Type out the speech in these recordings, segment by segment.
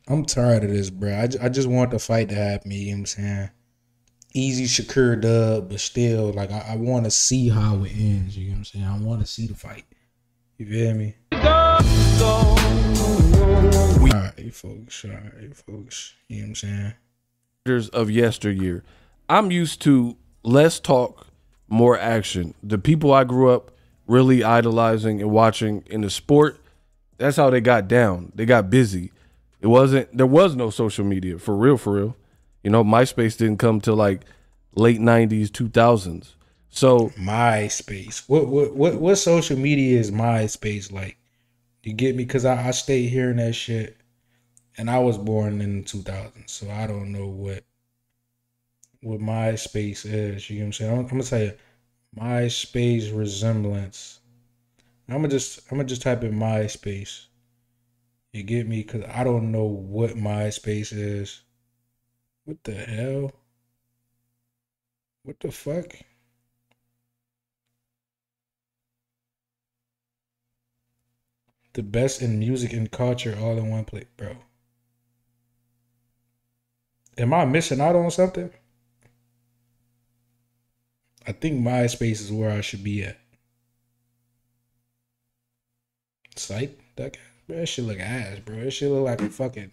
I'm tired of this, bro. I just want the fight to happen. You know what I'm saying? Easy Shakur dub, but still, like I want to see how it ends. You know what I'm saying? I want to see the fight. You feel me? All right, folks. All right, folks. You know what I'm saying? Of yesteryear. I'm used to less talk, more action. The people I grew up really idolizing and watching in the sport, that's how they got down. They got busy. There was no social media for real, for real. You know, MySpace didn't come till like late 90s, 2000s. So MySpace. What social media is MySpace like? You get me? Cause I stayed hearing that shit, and I was born in the 2000s, so I don't know what MySpace is. You know what I'm saying? I'm gonna tell you MySpace resemblance. I'm gonna just type in MySpace. You get me? Cause I don't know what MySpace is. What the hell? What the fuck? The best in music and culture all in one place, bro. Am I missing out on something? I think MySpace is where I should be at. Psych? That shit look ass, bro. That shit look like a fucking.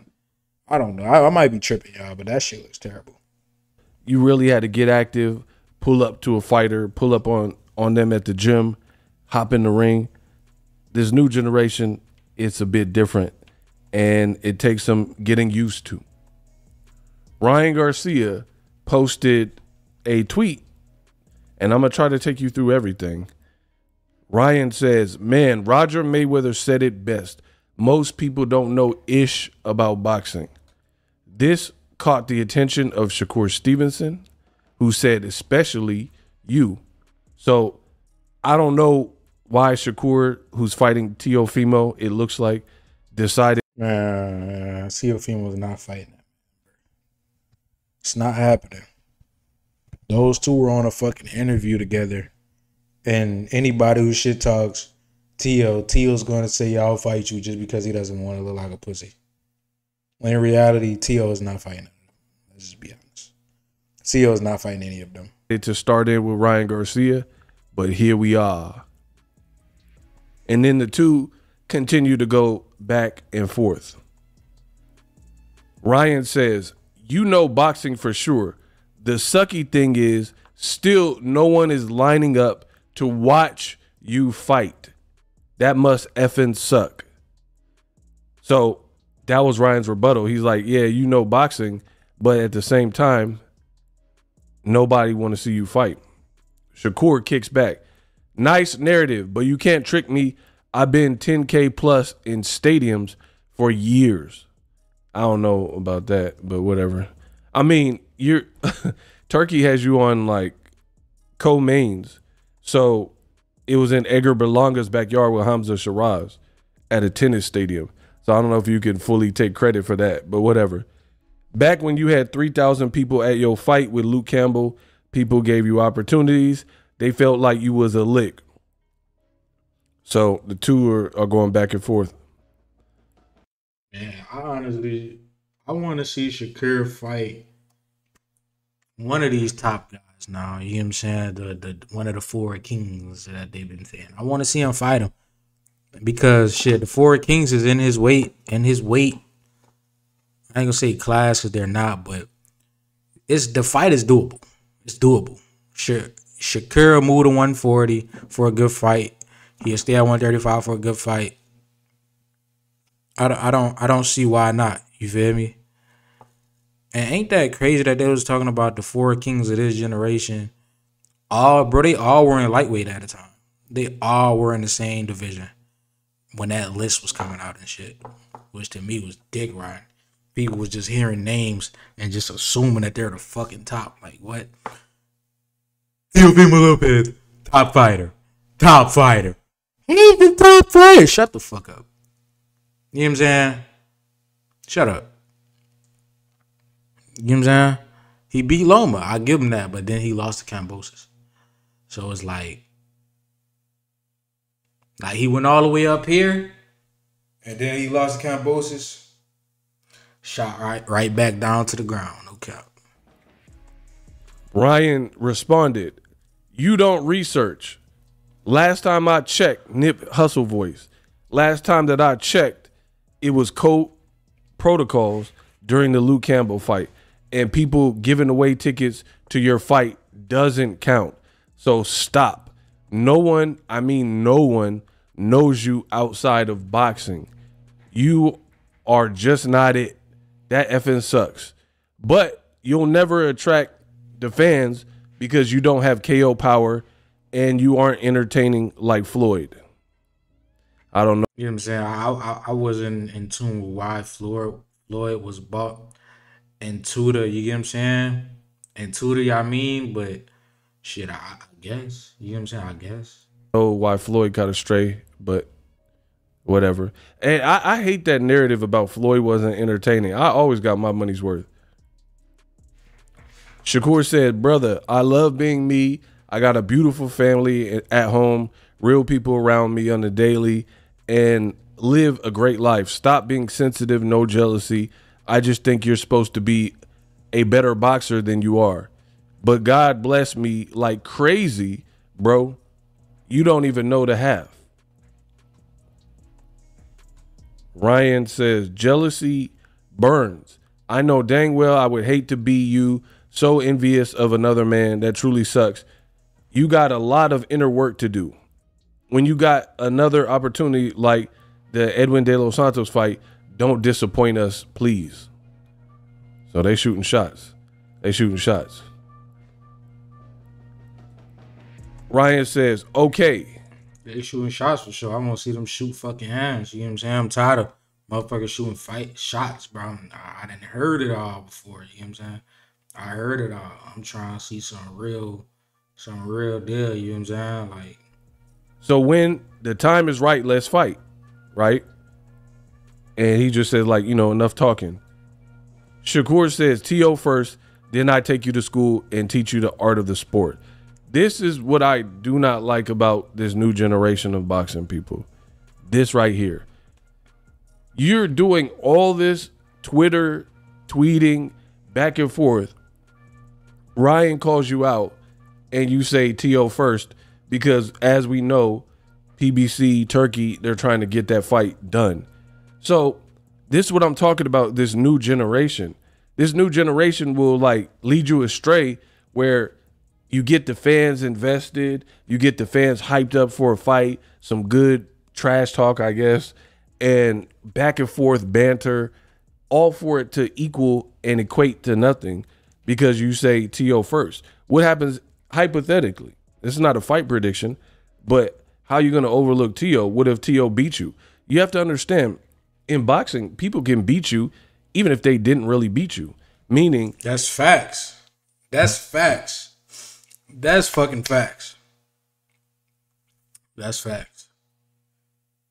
I don't know. I might be tripping, y'all, but that shit looks terrible. you really had to get active, pull up to a fighter, pull up on them at the gym, hop in the ring. This new generation, it's a bit different, and it takes some getting used to. Ryan Garcia posted a tweet, and I'm going to try to take you through everything. Ryan says, man, Roger Mayweather said it best. Most people don't know ish about boxing. This caught the attention of Shakur Stevenson, who said, especially you. So I don't know why Shakur, who's fighting Teofimo, it looks like, decided. Teofimo was not fighting. It's not happening. Those two were on a fucking interview together. And anybody who shit talks Tio's going to say, I'll fight you just because he doesn't want to look like a pussy. When in reality, Tio is not fighting them. Let's just be honest. Tio is not fighting any of them. To start in with Ryan Garcia, but here we are. And then the two continue to go back and forth. Ryan says, you know boxing for sure. The sucky thing is still no one is lining up to watch you fight. That must effing suck. So that was Ryan's rebuttal. He's like, yeah, you know boxing, but at the same time, nobody want to see you fight. Shakur kicks back. Nice narrative, but you can't trick me. I've been 10K plus in stadiums for years. I don't know about that, but whatever. I mean, you're Turkey has you on like co-mains. So it was in Edgar Berlanga's backyard with Hamza Shiraz at a tennis stadium. So I don't know if you can fully take credit for that, but whatever. Back when you had 3,000 people at your fight with Luke Campbell, people gave you opportunities. They felt like you was a lick. So the two are going back and forth. Man, I want to see Shakur fight one of these top guys now. You know what I'm saying? The one of the four kings that they've been saying. I want to see him fight him because shit, the four kings is in his weight, and his weight. I ain't gonna say class because they're not, but the fight is doable. It's doable. Sure, Shakur moved to 140 for a good fight. He'll stay at 135 for a good fight. I don't see why not. You feel me? And ain't that crazy that they was talking about the four kings of this generation? They all were in lightweight at the time. They all were in the same division when that list was coming out and shit, which to me was dick riding. People was just hearing names and just assuming that they're the fucking top. Like what? Teofimo Lopez, top fighter, top fighter. He ain't the top fighter. Shut the fuck up. You know what I'm saying? Shut up. You know what I'm saying? He beat Loma. I give him that, but then he lost to Kambosos. So it's like he went all the way up here, and then he lost to Kambosos. Shot right back down to the ground. No cap. Ryan responded, "You don't research. Last time I checked, Nip Hustle Voice. Last time that I checked, it was code protocols during the Luke Campbell fight. And people giving away tickets to your fight doesn't count. So stop. No one, I mean no one, knows you outside of boxing. You are just not it. That effing sucks. But you'll never attract the fans because you don't have KO power and you aren't entertaining like Floyd." I don't know. You know what I'm saying? I wasn't in tune with why Floyd was bought into the, you get what I'm saying? Into the, I mean, but shit, I guess. You know what I'm saying? I guess. Know why Floyd got astray, but whatever. And I hate that narrative about Floyd wasn't entertaining. I always got my money's worth. Shakur said, "Brother, I love being me. I got a beautiful family at home, real people around me on the daily, and live a great life. Stop being sensitive, no jealousy. I just think you're supposed to be a better boxer than you are. But God bless me like crazy, bro. You don't even know the half." Ryan says, "Jealousy burns. I know dang well I would hate to be you, so envious of another man. That truly sucks. You got a lot of inner work to do. When you got another opportunity like the Edwin De Los Santos fight, don't disappoint us, please." So they shooting shots. Ryan says, "Okay." They shooting shots for sure. I want to see them shoot fucking hands. You know what I'm saying? I'm tired of motherfuckers shooting shots, bro. I didn't heard it all before. You know what I'm saying? I heard it all. I'm trying to see some real deal. You know what I'm saying? Like, so when the time is right, let's fight, right? And he just says, like, enough talking. Shakur says, "T.O. first, then I take you to school and teach you the art of the sport." This is what I do not like about this new generation of boxing people. This right here. You're doing all this Twitter, tweeting, back and forth. Ryan calls you out and you say T.O. first because, as we know, PBC, Turkey, they're trying to get that fight done. So this is what I'm talking about, this new generation. This new generation will like lead you astray where you get the fans invested, you get the fans hyped up for a fight, some good trash talk, I guess, and back and forth banter, all for it to equal and equate to nothing because you say T.O. first. What happens hypothetically? This is not a fight prediction, but how are you going to overlook T.O.? What if T.O. beat you? You have to understand, in boxing, people can beat you even if they didn't really beat you, meaning... That's facts. That's facts. That's fucking facts. That's facts.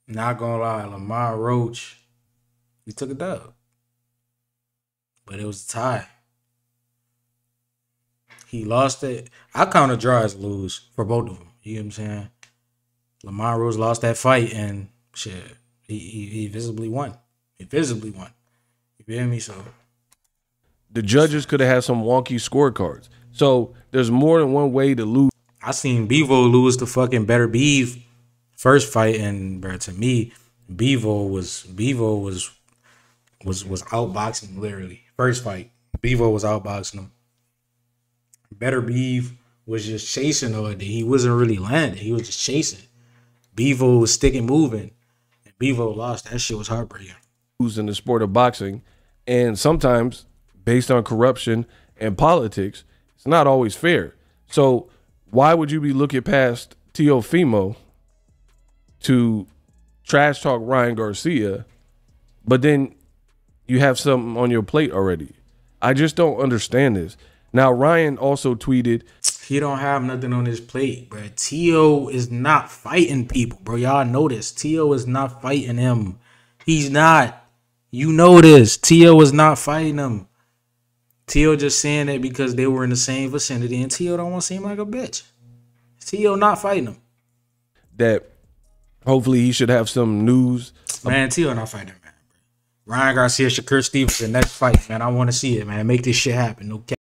Not gonna lie, Lamar Roach, he took a dub. But it was a tie. He lost it. I count a draw as a lose for both of them. You know what I'm saying? Lamar Roach lost that fight and shit, he visibly won. He visibly won. You feel me? So the judges could have had some wonky scorecards. So there's more than one way to lose. I seen Bevo lose to fucking Better Beeve first fight, and bro, to me, Bevo was outboxing literally. First fight, Bevo was outboxing him. Better Beeve was just chasing all day. He wasn't really landing. He was just chasing. Bevo was sticking moving, and Bevo lost. That shit was heartbreaking. In the sport of boxing, and sometimes based on corruption and politics, it's not always fair. So why would you be looking past Teofimo to trash talk Ryan Garcia, but then you have something on your plate already? I just don't understand this. Now, Ryan also tweeted, he don't have nothing on his plate, bro. T.O. is not fighting people, bro. Y'all know this. T.O. is not fighting him. He's not. You know this. T.O. is not fighting him. T.O. just saying that because they were in the same vicinity, and T.O. don't want to seem like a bitch. T.O. not fighting him. That hopefully he should have some news. Man, T.O. not fighting him, man. Ryan Garcia, Shakur Stevenson, next fight, man. I want to see it, man. Make this shit happen. No cap.